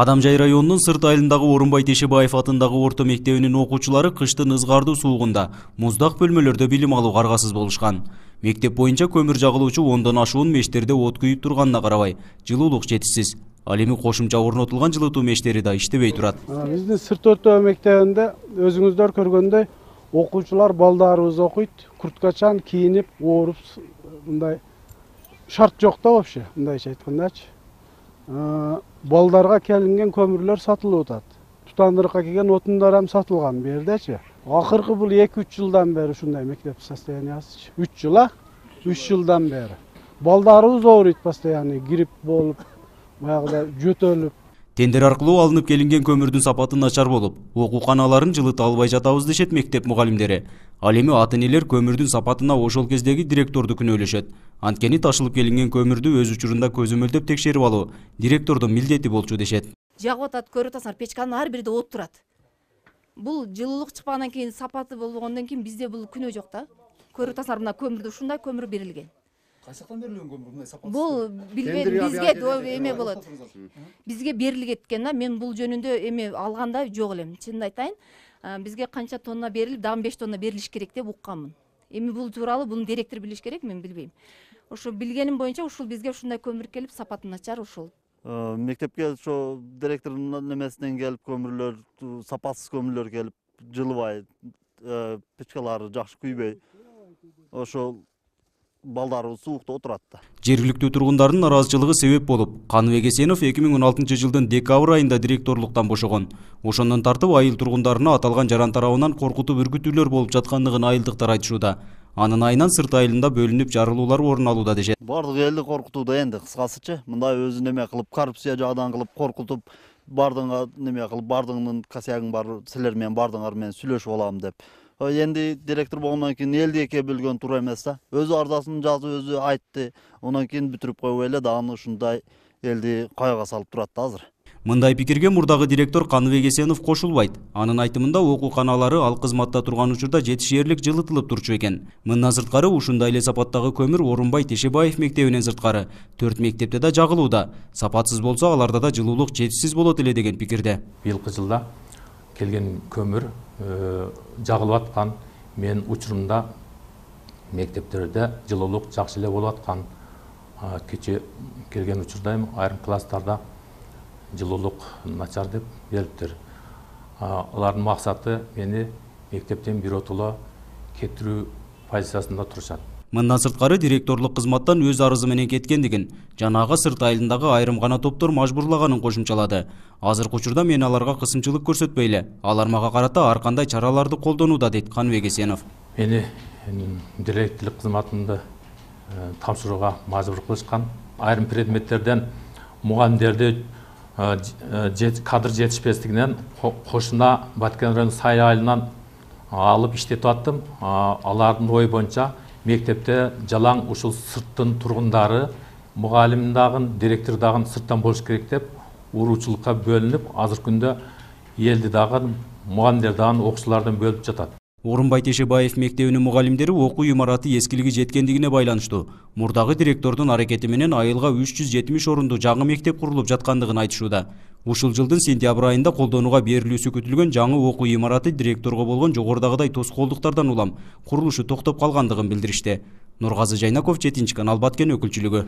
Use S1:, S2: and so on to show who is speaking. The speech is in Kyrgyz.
S1: Кадамжай районунун Сырт айылындагы Орунбай Тешебаев атындагы орто мектебинин окуучулары кыштын ызгардуу суугунда муздак бөлмөлөрдө билим алууга аргасыз болушкан. Мектеп боюнча көмүр жагылуучу 10дон ашуун мештерде от күйүп турганына карабай, жылуулук жетишсиз. Ал эми кошумча орнотулган жылытуу мештери да иштебей турат.
S2: Биздин Сырт орто мектебинде өзүңүздөр көргөндөй окуучулар балдарыбыз окуйт, курткачан кийинип, ооруп, мындай шарт жок да вообще, мындайча айткандачы. Балдарга келинген көмүрлөр сатылып атат. Тутандырыкка келген отундар ham сатылган бу жердечи. Акыркы бул 2-3 жылдан бери ушундай мектеп состояниясы. 3 жылдан бери. Балдарыбыз ооруйт постоянно, грипп болуп, баягыда жөтөлүп.
S1: Тендер аркылуу алынып келинген көмүрдүн сапаты начар болуп, окууканаларын жылыта албай жатабыз дешет мектеп мугалимдери. Ал эми ата-энелер көмүрдүн сапатына ошол кездеги директорду күнөөлөшөт. Анткени ташылып келинген көмүрдү өз учурунда көзөмөлдөп текшерип алуу директордун милдети болчу дешет.
S3: Жагып атат, көрүп атасыңар, печканын ар бирде от турат. Бул жылуулук чыкпагандан кийин, сапаты болбогондон кийин бизде бул күнөө жок да. Көрүп атасыңар, мына көмүрдү ушундай көмүр берилген.
S4: Кайсактан берилген көмүр мындай сапатсыз?
S3: Бул бизге эме болот. Бизге берилет экен да. Мен бул жөнүндө эме алганда жок элем. Чынын айтайын, бизге канча тонна берилип, 5 тонна берилиш керек деп укканмын. Эми бул тууралуу бунун директор билиш керек, мен билбейм. Ошо билгеним боюнча ушул бизге ушундай көмүр келип, сапаты начар ушул.
S5: Мектепке ошо директордун немесинен келип көмүрлөр, сапатсыз көмүрлөр келип, жылыбай, печкалары жакшы күйбөй. Ошол балдарыбыз суукта отурат да.
S1: Жергиликтүү тургундардын нараазычылыгы себеп болуп, Каныбек Эсенов 2016 жылдын декабрь айында директорлуктан бошогон. Ошондон тартып айыл тургундарына аталган жаран тарабынан коркутуп үркүтүүлөр болуп жаткандыгын айылдыктар айтышууда. Анын айынан Сырт айылында бөлүнүп жарылуулар орун алууда дешет.
S5: Бардык элди коркутууда энди кыскасычы, мындай өзү неме кылып, коррупция жагдан кылып коркутуп, бардыгыңа неме кылып, бардыгынын косягың бар, силер менен бардыгыңар менен сүйлөшүп алам деп. Енді директор болғаннан кейін елді еке білген тура емес та. Өзі ардасын жазып, өзі айтты. Онан кейін бүтіріп қойып эле дагы ушундай елді кайга салып турат да азыр.
S1: Мындай пикирге мурдагы директор Каныбек Эсенов кошулбайт. Анын айтымында окууканалары ал кызматта турган учурда жетишээрлик жылытылып турчу экен. Мындан сырткары ушундай эле сапаттагы көмүр Орунбай Тешебаев мектебинен сырткары 4 мектепте да жагылууда. Сапатсыз болсо аларда да жылуулук жетишсиз болот эле деген пикирде.
S6: Быйылкы жылда келген көмүр жагылып аткан, мен учурумда мектептерде жылуулук жакшы эле болуп аткан. Кече келген учурда айрым класстарда жылуулук начар деп бериптир. Алардын максаты мени мектептен биротоло кетирүү позициясында турушат.
S1: Мындан сырткары директорлук кызматтан өз арызы менен кеткендигин, жанагы Сырт айылындагы айрым гана топтор мажбурлаганын кошумчалады. Азыркы учурда мен аларга кысымчылык көрсөтпөйлө, алар мага карата ар кандай чараларды колдонууда дейт Каныбек Эсенов.
S6: Мени директорлук кызматында тапшырууга мажбур кылышкан. Айрым предметтерден мугалимдерди кадр жетишпестигинен кошуна Баткен району Сай айылынан алып иштетип аттым. Алардын ой боюнча мектепте жалаң ушул сырттын тургундары мугалим дагы, директор дагы сырттан болуш керек деп уруучулукка бөлүнүп, азыркы күндө элди дагы, мугалимдер дагы окуучулардан бөлүп жатат.
S1: Орунбай Тешебаев мектебинин мугалимдери окуу имараты эскилиги жеткендигине байланыштуу. Мурдагы директордун аракети менен айылга 370 орунду жаңы мектеп курулуп жаткандыгын айтышууда. Ушул жылдын сентябрь айында колдонууга берилүүсү күтүлгөн жаңы окуу имараты директорго болгон жогорудагыдай тоскоолдуктардан улам курулушу токтоп калгандыгын билдиришти. Нургазы Жайнаков, 7 канал Баткен өкүлчүлүгү.